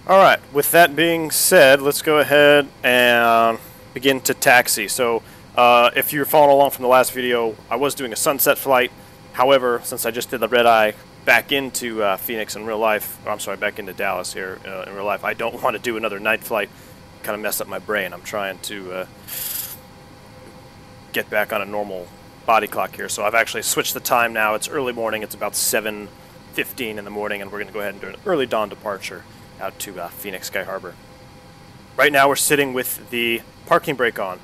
Alright, with that being said, let's go ahead and begin to taxi. So, if you're following along from the last video, I was doing a sunset flight. However, since I just did the red-eye back into Phoenix in real life, or I'm sorry, back into Dallas here in real life, I don't want to do another night flight. Kind of mess up my brain. I'm trying to get back on a normal body clock here. So I've actually switched the time now. It's early morning. It's about 7:15 in the morning, and we're going to go ahead and do an early dawn departure out to Phoenix Sky Harbor. Right now we're sitting with the parking brake on.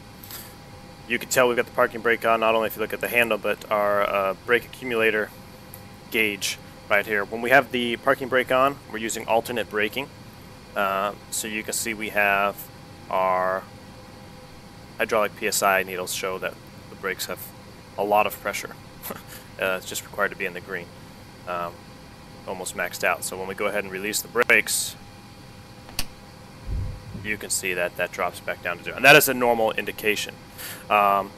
You can tell we've got the parking brake on not only if you look at the handle, but our brake accumulator gauge right here. When we have the parking brake on, we're using alternate braking. So you can see we have our hydraulic PSI needles show that the brakes have a lot of pressure. It's just required to be in the green. Almost maxed out. So when we go ahead and release the brakes, you can see that that drops back down to 0. And that is a normal indication. What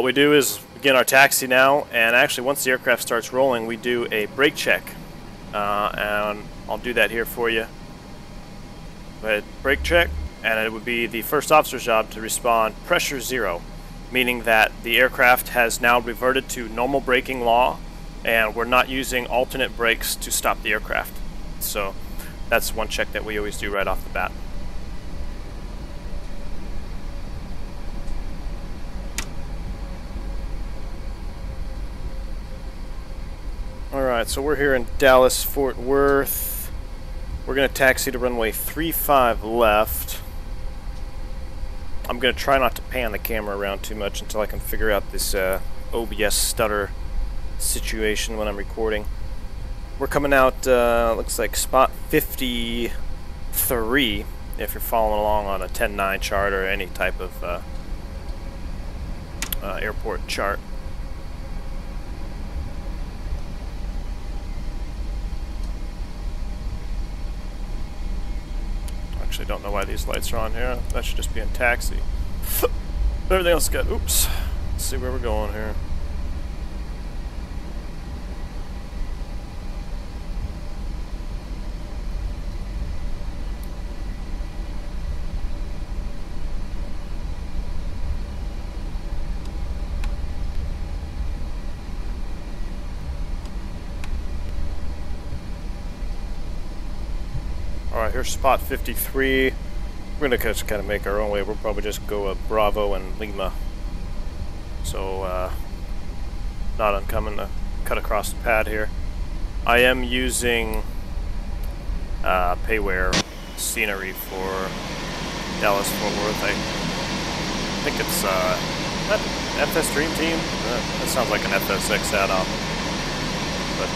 we do is begin our taxi now, and actually once the aircraft starts rolling, we do a brake check. And I'll do that here for you. But brake check, and it would be the first officer's job to respond pressure 0, meaning that the aircraft has now reverted to normal braking law, and we're not using alternate brakes to stop the aircraft. So that's one check that we always do right off the bat. Alright, so we're here in Dallas, Fort Worth. We're going to taxi to runway 35 left. I'm going to try not to pan the camera around too much until I can figure out this OBS stutter situation when I'm recording. We're coming out, looks like spot 53 if you're following along on a 10-9 chart or any type of airport chart. Actually, don't know why these lights are on here. That should just be in taxi. Everything else got, oops. Let's see where we're going here. Alright, here's spot 53. We're going to just kind of make our own way. We'll probably just go Bravo and Lima. So, not uncommon to cut across the pad here. I am using payware scenery for Dallas Fort Worth. I think it's that FS Dream Team? That sounds like an FSX add-on. But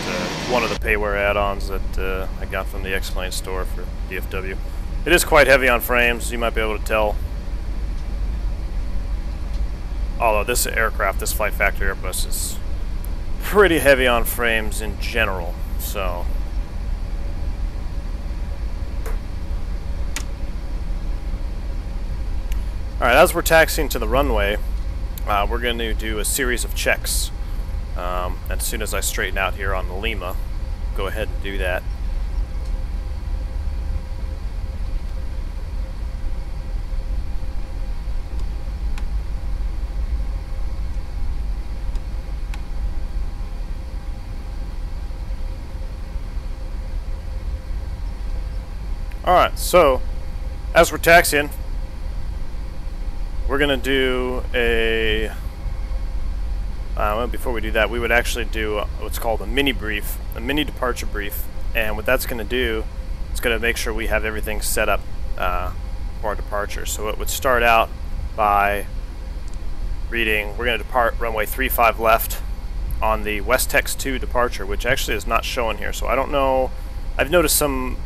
one of the payware add-ons that I got from the Xplane store for DFW. It is quite heavy on frames, you might be able to tell. Although this aircraft, this Flight Factory Airbus, is pretty heavy on frames in general, so. Alright, as we're taxiing to the runway, we're going to do a series of checks. As soon as I straighten out here on the Lima, go ahead and do that. Alright, so as we're taxiing, we're going to do a well, before we do that, we would actually do what's called a mini brief, a mini departure brief. And what that's going to do, it's going to make sure we have everything set up for our departure. So it would start out by reading, we're going to depart runway 35 left on the West Tex 2 departure, which actually is not shown here. So I don't know, I've noticed some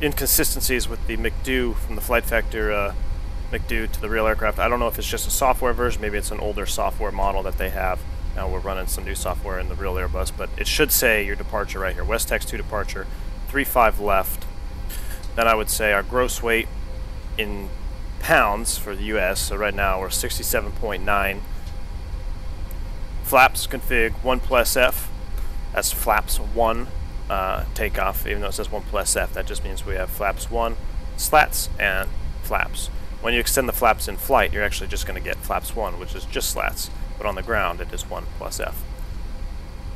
inconsistencies with the McDo from the Flight Factor McDo to the real aircraft. I don't know if it's just a software version, maybe it's an older software model that they have. Now we're running some new software in the real Airbus, but it should say your departure right here. West Tex 2 departure, 35 left. Then I would say our gross weight in pounds for the US, so right now we're 67.9. Flaps config 1+F, that's flaps 1. takeoff, even though it says 1 plus F. That just means we have flaps 1, slats, and flaps. When you extend the flaps in flight, you're actually just going to get flaps 1, which is just slats, but on the ground it is 1 plus F.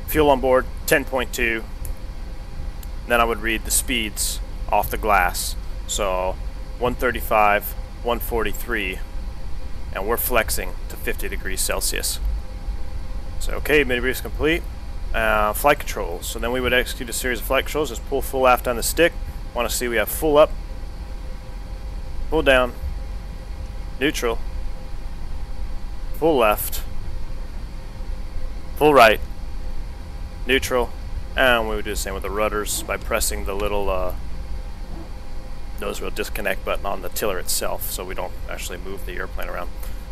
Fuel on board, 10.2. Then I would read the speeds off the glass. So 135, 143, and we're flexing to 50 degrees Celsius. So okay, mini brief's complete. Flight controls. So then we would execute a series of flight controls. Just pull full aft on the stick. Want to see we have full up, full down, neutral, full left, full right, neutral, and we would do the same with the rudders by pressing the little nose wheel disconnect button on the tiller itself, so we don't actually move the airplane around.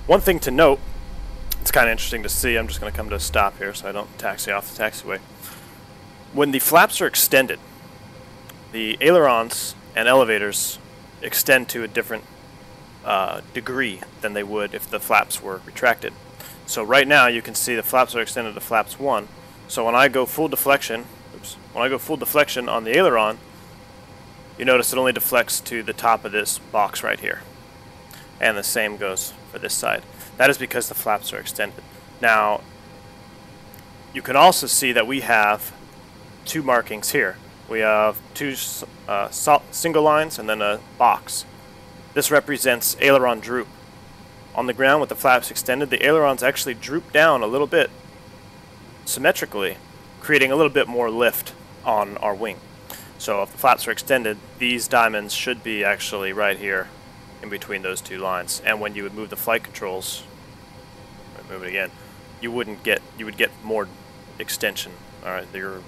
One thing to note, it's kind of interesting to see. I'm just going to come to a stop here so I don't taxi off the taxiway. When the flaps are extended, the ailerons and elevators extend to a different degree than they would if the flaps were retracted. So right now you can see the flaps are extended to flaps 1. So when I go full deflection, when I go full deflection on the aileron, you notice it only deflects to the top of this box right here. And the same goes for this side. That is because the flaps are extended. Now, you can also see that we have 2 markings here. We have 2 single lines and then a box. This represents aileron droop. On the ground with the flaps extended, the ailerons actually droop down a little bit symmetrically, creating a little bit more lift on our wing. So if the flaps are extended, these diamonds should be actually right here in between those 2 lines. And when you would move the flight controls, move it again, you would get more extension. Alright, your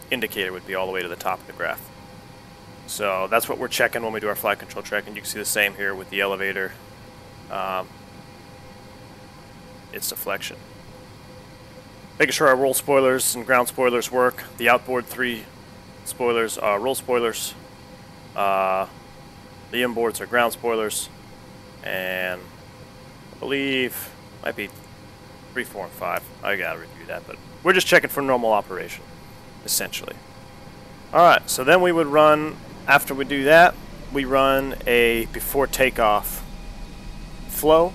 indicator would be all the way to the top of the graph. So that's what we're checking when we do our flight control check, and you can see the same here with the elevator. Its deflection. Making sure our roll spoilers and ground spoilers work. The outboard 3 spoilers are roll spoilers. The inboards are ground spoilers. And I believe might be 3, 4, and 5. I gotta review that, but we're just checking for normal operation, essentially. Alright, so then we would run, after we do that, we run a before takeoff flow,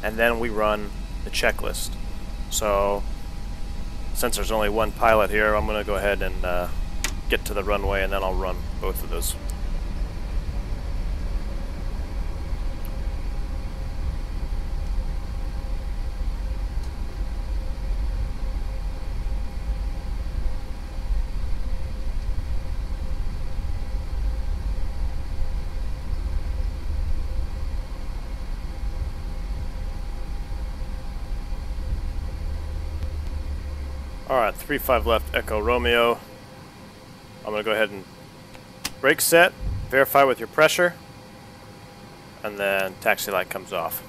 and then we run the checklist. So since there's only one pilot here, I'm going to go ahead and get to the runway, and then I'll run both of those. Alright, 3-5 left, Echo Romeo. I'm going to go ahead and brake set, verify with your pressure, and then taxi light comes off.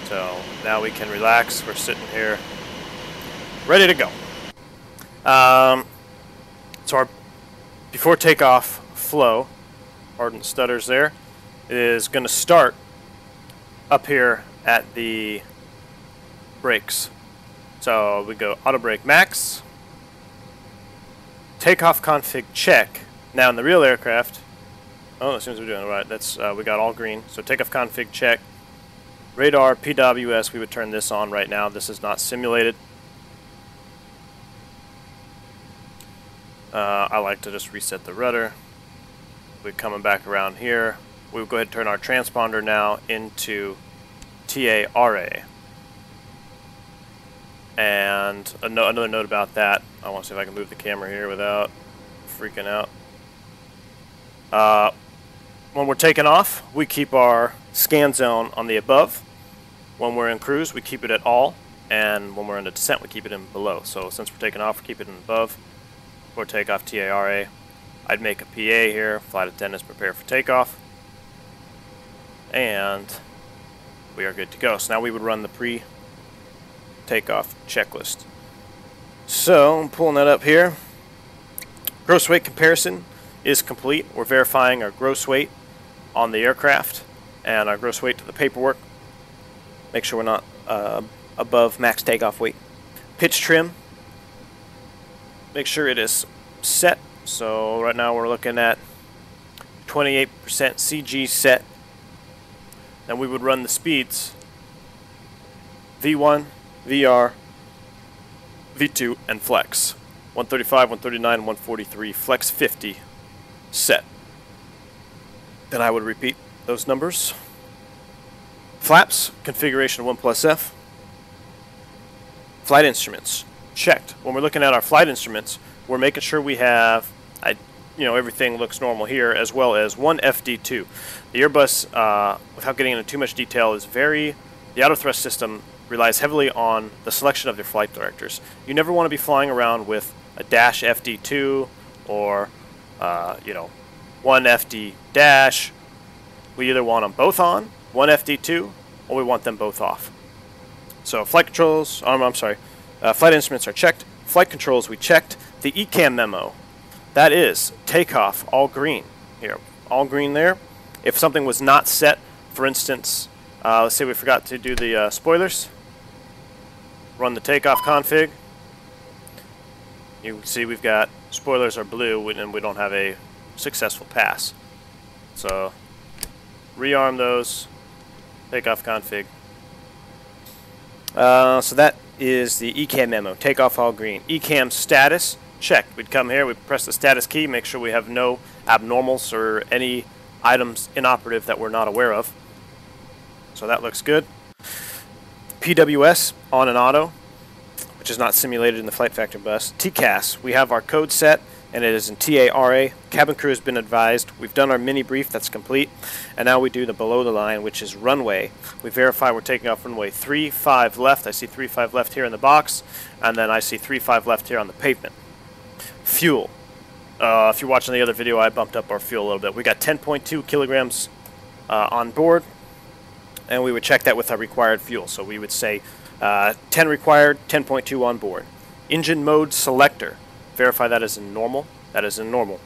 So now we can relax. We're sitting here ready to go. So our before takeoff flow, ardent stutters there, is going to start up here at the brakes. So we go auto brake max, takeoff config check. Now in the real aircraft, oh, it seems we're doing it right. That's we got all green. So takeoff config check, radar, PWS. We would turn this on right now. This is not simulated. I like to just reset the rudder. We're coming back around here. We will go ahead and turn our transponder now into TARA. And another note about that, I want to see if I can move the camera here without freaking out. When we're taking off, we keep our scan zone on the above. When we're in cruise, we keep it at all. And when we're in a descent, we keep it in below. So since we're taking off, we keep it in above. Before takeoff, TARA. I'd make a PA here, flight attendants prepare for takeoff. And we are good to go. So now we would run the pre-takeoff checklist. So I'm pulling that up here. Gross weight comparison is complete. We're verifying our gross weight on the aircraft and our gross weight to the paperwork. Make sure we're not above max takeoff weight. Pitch trim make sure it is set. So right now we're looking at 28% CG set. Then we would run the speeds V1, VR, V2, and flex. 135, 139, 143, flex 50, set. Then I would repeat those numbers. Flaps, configuration 1+F. Flight instruments, checked. When we're looking at our flight instruments, we're making sure we have, everything looks normal here, as well as one FD2. The Airbus, without getting into too much detail, the auto thrust system relies heavily on the selection of your flight directors. You never want to be flying around with a dash FD2 or, one FD dash. We either want them both on, one FD2, or we want them both off. So flight controls, flight instruments are checked. Flight controls we checked. The ECAM memo, that is takeoff, all green here, all green there. If something was not set, for instance, let's say we forgot to do the spoilers, run the takeoff config. You can see we've got spoilers are blue and we don't have a successful pass. So rearm those, takeoff config. So that is the ECAM memo, takeoff all green. ECAM status, checked. We'd come here, we'd press the status key, make sure we have no abnormals or any items inoperative that we're not aware of. So that looks good. PWS, on and auto, which is not simulated in the Flight Factor bus. TCAS, we have our code set, and it is in TARA. Cabin crew has been advised. We've done our mini brief, that's complete. And now we do the below the line, which is runway. We verify we're taking off runway 35 left. I see 35 left here in the box, and then I see 35 left here on the pavement. Fuel. If you're watching the other video, I bumped up our fuel a little bit. We got 10.2 kilograms on board, and we would check that with our required fuel. So we would say 10 required, 10.2 on board. Engine mode selector. Verify that is in normal. That is in normal.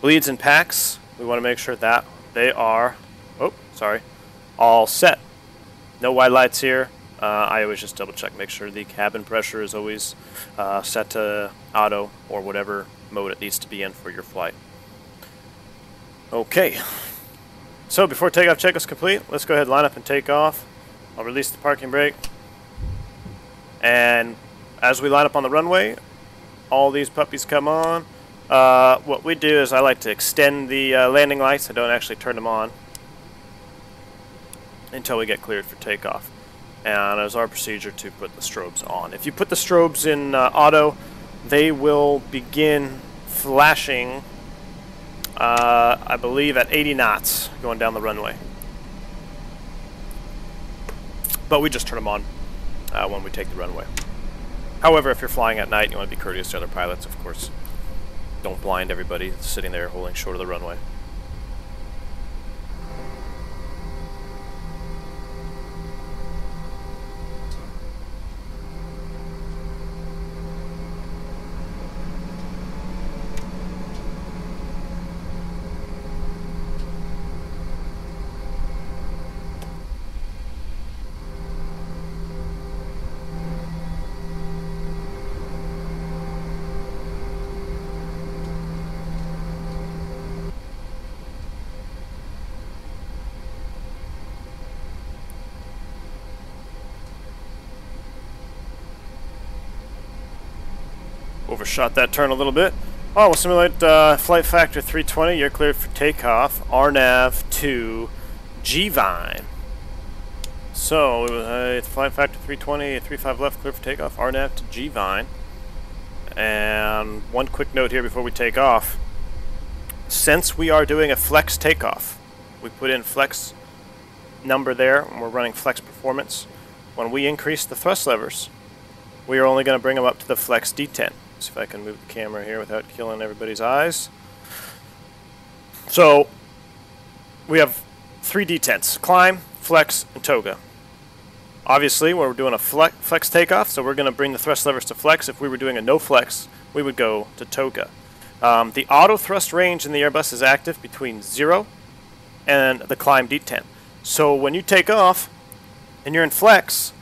Bleeds and packs. We want to make sure that they are, all set. No white lights here. I always just double check, make sure the cabin pressure is always set to auto or whatever mode it needs to be in for your flight. Okay. So before takeoff check is complete, let's go ahead and line up and take off. I'll release the parking brake. And as we line up on the runway, all these puppies come on. What we do is I like to extend the landing lights. I don't actually turn them on until we get cleared for takeoff. And it's our procedure to put the strobes on. If you put the strobes in auto, they will begin flashing, I believe, at 80 knots going down the runway. But we just turn them on when we take the runway. However, if you're flying at night and you want to be courteous to other pilots, of course, don't blind everybody sitting there holding short of the runway. Overshot that turn a little bit. Oh, we'll simulate Flight Factor 320. You're cleared for takeoff. RNAV to G-Vine. So, Flight Factor 320, 35 left, clear for takeoff. RNAV to G-Vine. And one quick note here before we take off. Since we are doing a flex takeoff, we put in flex number there, and we're running flex performance. When we increase the thrust levers, we are only going to bring them up to the flex D10. See if I can move the camera here without killing everybody's eyes. So we have 3 D10s: climb, flex, and toga. Obviously, we're doing a flex takeoff, so we're going to bring the thrust levers to flex. If we were doing a no flex, we would go to toga. The auto thrust range in the Airbus is active between 0 and the climb D10. So when you take off and you're in flex,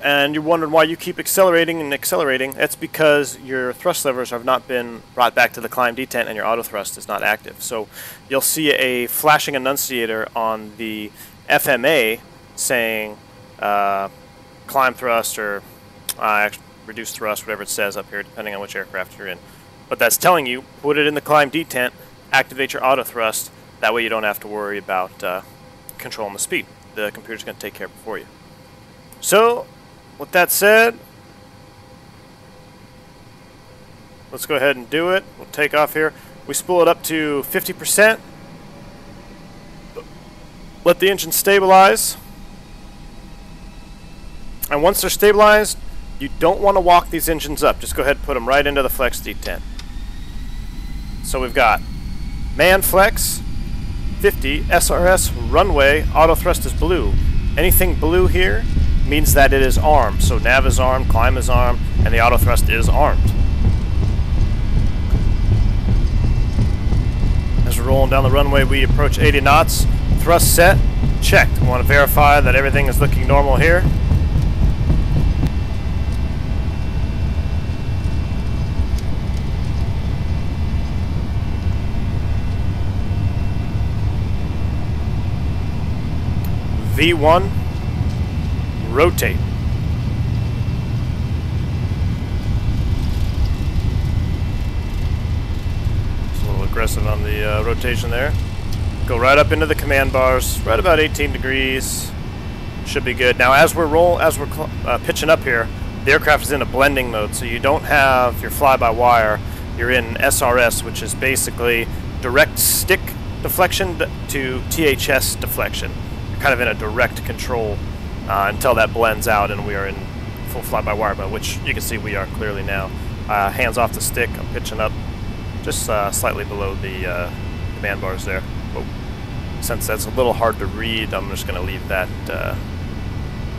and you're wondering why you keep accelerating and accelerating, that's because your thrust levers have not been brought back to the climb detent and your auto thrust is not active. So you'll see a flashing annunciator on the FMA saying climb thrust or reduce thrust, whatever it says up here, depending on which aircraft you're in. But that's telling you, put it in the climb detent, activate your auto thrust. That way you don't have to worry about controlling the speed. The computer's going to take care of it for you. So, with that said, let's go ahead and do it. We'll take off here. We spool it up to 50%. Let the engine stabilize. And once they're stabilized, you don't want to walk these engines up. Just go ahead and put them right into the flex detent. So we've got man flex, 50, SRS, runway, auto thrust is blue. Anything blue here means that it is armed. So nav is armed, climb is armed, and the auto thrust is armed. As we're rolling down the runway, we approach 80 knots. Thrust set, checked. We want to verify that everything is looking normal here. V1, rotate. It's a little aggressive on the rotation there. Go right up into the command bars, right about 18 degrees. Should be good. Now, as we're pitching up here, the aircraft is in a blending mode, so you don't have your fly-by-wire. You're in SRS, which is basically direct stick deflection to THS deflection. Kind of in a direct control until that blends out and we are in full fly-by-wire mode, which you can see we are clearly now. Hands off the stick, I'm pitching up just slightly below the command bars there. But since that's a little hard to read, I'm just going to leave that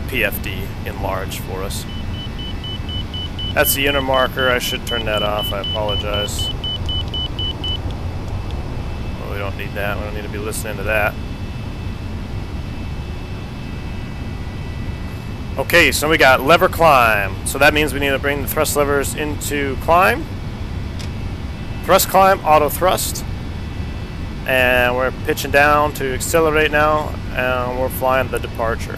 PFD enlarged for us. That's the inner marker. I should turn that off. I apologize. Well, we don't need that. We don't need to be listening to that. Okay, so we got lever climb. So that means we need to bring the thrust levers into climb. Thrust climb, auto thrust. And we're pitching down to accelerate now, and we're flying the departure.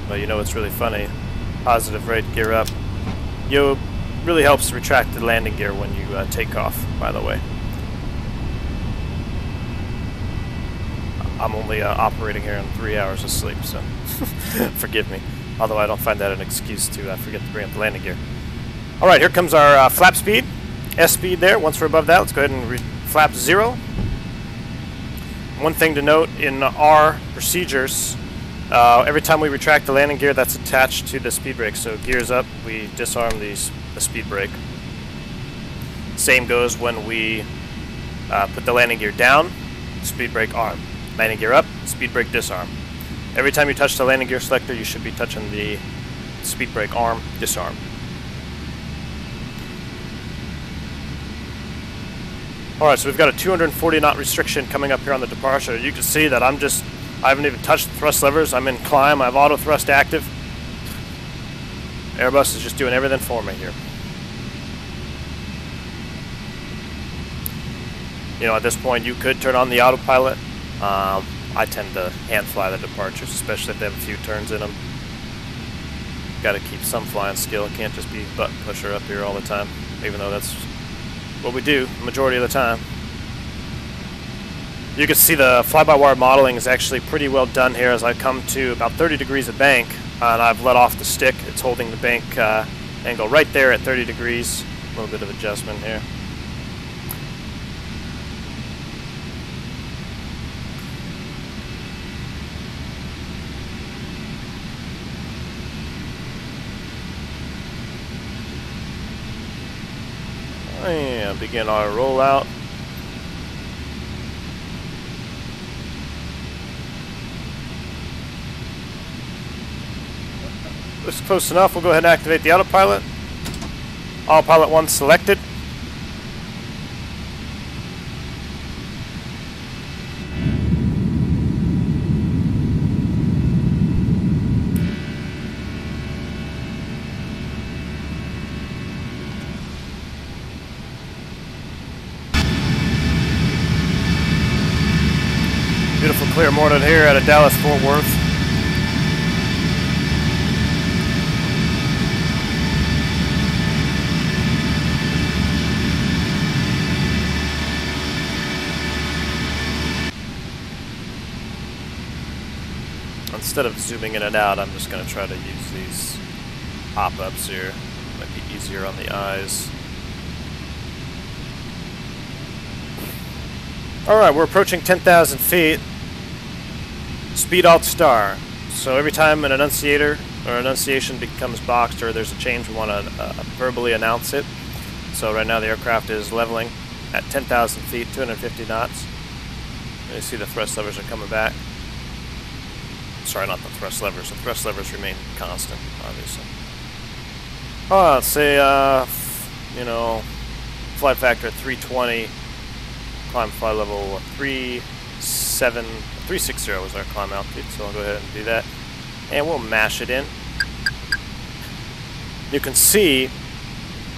But you know what's really funny? Positive rate gear up. Really helps retract the landing gear when you take off, by the way. I'm only operating here on 3 hours of sleep, so forgive me. Although I don't find that an excuse to forget to bring up the landing gear. Alright, here comes our flap speed. S speed there. Once we're above that, let's go ahead and flap 0. One thing to note in our procedures, every time we retract the landing gear, that's attached to the speed brake. So gears up, we disarm the speed brake. Same goes when we put the landing gear down, speed brake arm. Landing gear up, speed brake disarm. Every time you touch the landing gear selector, you should be touching the speed brake arm, disarm. Alright, so we've got a 240 knot restriction coming up here on the departure. You can see that I haven't even touched the thrust levers. I'm in climb, I have auto thrust active. Airbus is just doing everything for me here. You know, at this point you could turn on the autopilot. I tend to hand fly the departures, especially if they have a few turns in them. Got to keep some flying skill. Can't just be button pusher up here all the time, even though that's what we do the majority of the time. You can see the fly-by-wire modeling is actually pretty well done here as I come to about 30 degrees of bank, and I've let off the stick. It's holding the bank angle right there at 30 degrees. A little bit of adjustment here. And begin our rollout. This is close enough. We'll go ahead and activate the autopilot. Autopilot 1 selected. Clear morning here out of Dallas Fort Worth. Instead of zooming in and out, I'm just going to try to use these pop-ups here. Might be easier on the eyes. Alright, we're approaching 10,000 feet. Speed alt star. So every time an enunciator or enunciation becomes boxed or there's a change, we want to verbally announce it. So right now the aircraft is leveling at 10,000 feet, 250 knots. You see the thrust levers are coming back. Sorry, not the thrust levers. The thrust levers remain constant, obviously. Oh, let's say, you know, flight factor at 320, climb fly level 360 was our climb altitude, so I'll go ahead and do that. And we'll mash it in. You can see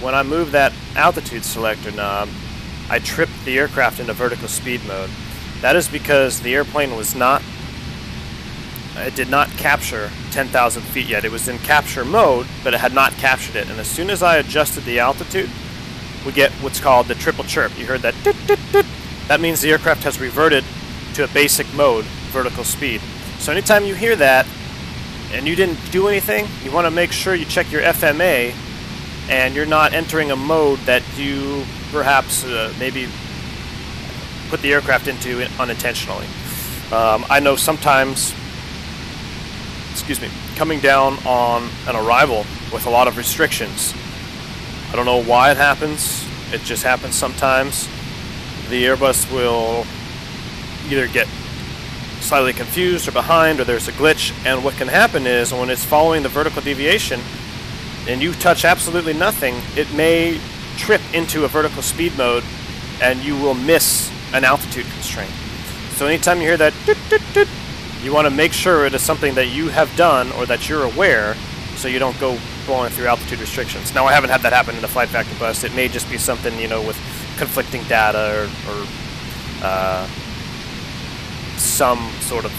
when I move that altitude selector knob, I tripped the aircraft into vertical speed mode. That is because the airplane was not, it did not capture 10,000 feet yet. It was in capture mode, but it had not captured it. And as soon as I adjusted the altitude, we get what's called the triple chirp. You heard that? Dit, dit, dit. That means the aircraft has reverted to a basic mode, vertical speed. So anytime you hear that and you didn't do anything, you want to make sure you check your FMA and you're not entering a mode that you perhaps maybe put the aircraft into unintentionally. I know sometimes, excuse me, coming down on an arrival with a lot of restrictions, I don't know why it happens, it just happens sometimes. The Airbus will either get slightly confused or behind, or there's a glitch, and what can happen is when it's following the vertical deviation and you touch absolutely nothing, it may trip into a vertical speed mode and you will miss an altitude constraint. So anytime you hear that doot, doot, doot, you want to make sure it is something that you have done or that you're aware, so you don't go blowing through altitude restrictions. Now, I haven't had that happen in the flight factor bus. It may just be something, you know, with conflicting data or some sort of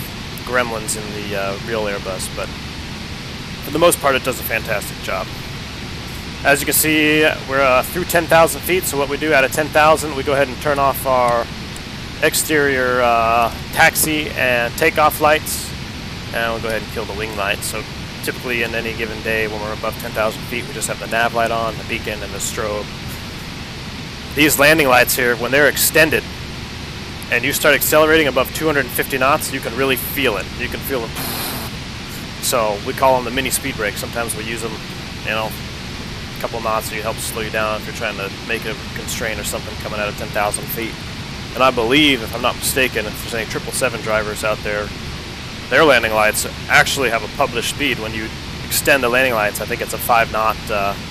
gremlins in the real Airbus, but for the most part it does a fantastic job. As you can see, we're through 10,000 feet, so what we do out of 10,000, we go ahead and turn off our exterior taxi and takeoff lights, and we'll go ahead and kill the wing lights. So typically in any given day when we're above 10,000 feet, we just have the nav light on, the beacon, and the strobe. These landing lights here, when they're extended and you start accelerating above 250 knots, you can really feel it. You can feel it. So we call them the mini speed brakes. Sometimes we use them, you know, a couple knots so you help slow you down if you're trying to make a constraint or something coming out of 10,000 feet. And I believe, if I'm not mistaken, if there's any 777 drivers out there, their landing lights actually have a published speed. When you extend the landing lights, I think it's a 5 knot,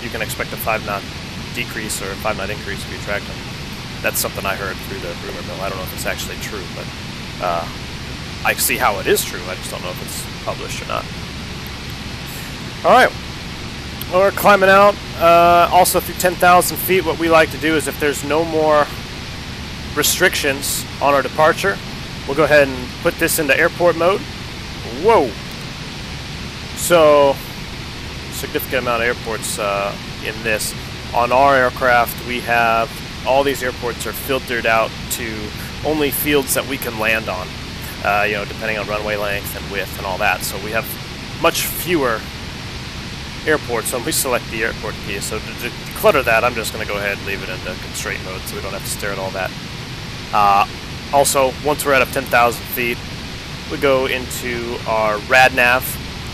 you can expect a 5 knot decrease or a 5 knot increase if you track them. That's something I heard through the rumor mill. I don't know if it's actually true, but I see how it is true. I just don't know if it's published or not. Alright, well, we're climbing out. Also through 10,000 feet, what we like to do is if there's no more restrictions on our departure, we'll go ahead and put this into airport mode. Whoa! So, significant amount of airports in this. On our aircraft, we have all these airports are filtered out to only fields that we can land on, you know, depending on runway length and width and all that. So we have much fewer airports when we select the airport key. So to declutter that, I'm just going to go ahead and leave it into constraint mode so we don't have to stare at all that. Also, once we're out of 10,000 feet, we go into our rad nav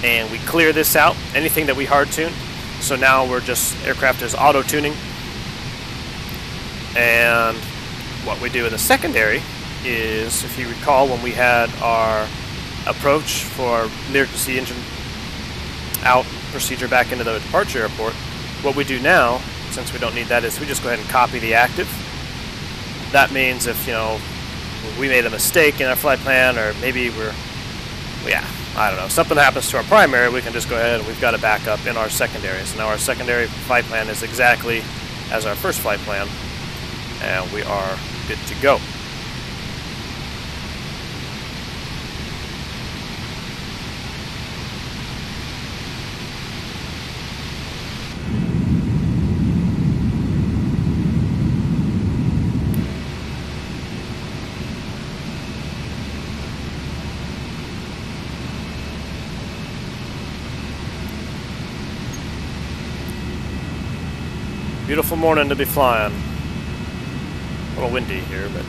and we clear this out, anything that we hard tune. So now we're just, aircraft is auto tuning. And what we do in the secondary is, if you recall, when we had our approach for emergency engine out procedure back into the departure airport, what we do now, since we don't need that, is we just go ahead and copy the active. That means if, you know, we made a mistake in our flight plan, or maybe I don't know, something happens to our primary, we can just go ahead and we've got a backup in our secondary. So now our secondary flight plan is exactly as our first flight plan, and we are good to go. Beautiful morning to be flying. A little windy here, but...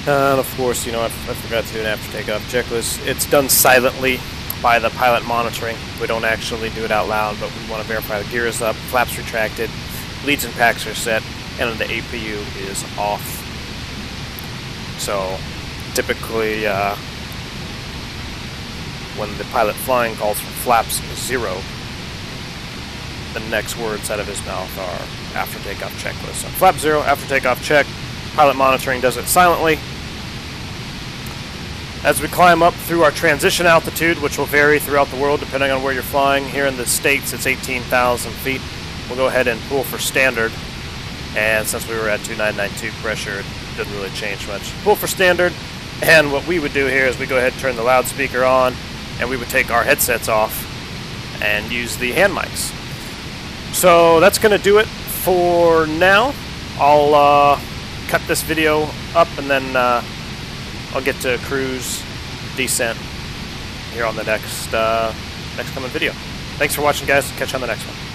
And of course, you know, I forgot to do an after takeoff checklist. It's done silently by the pilot monitoring. We don't actually do it out loud, but we want to verify the gear is up, flaps retracted, leads and packs are set, and the APU is off. So typically, when the pilot flying calls for flaps 0, the next words out of his mouth are after takeoff checklist. So flap 0, after takeoff check. Pilot monitoring does it silently. As we climb up through our transition altitude, which will vary throughout the world depending on where you're flying. Here in the States, it's 18,000 feet. We'll go ahead and pull for standard. And since we were at 2992 pressure, it didn't really change much. Pull for standard. And what we would do here is we go ahead and turn the loudspeaker on, and we would take our headsets off and use the hand mics. So that's going to do it for now. I'll cut this video up, and then I'll get to cruise descent here on the next coming video. Thanks for watching, guys. Catch you on the next one.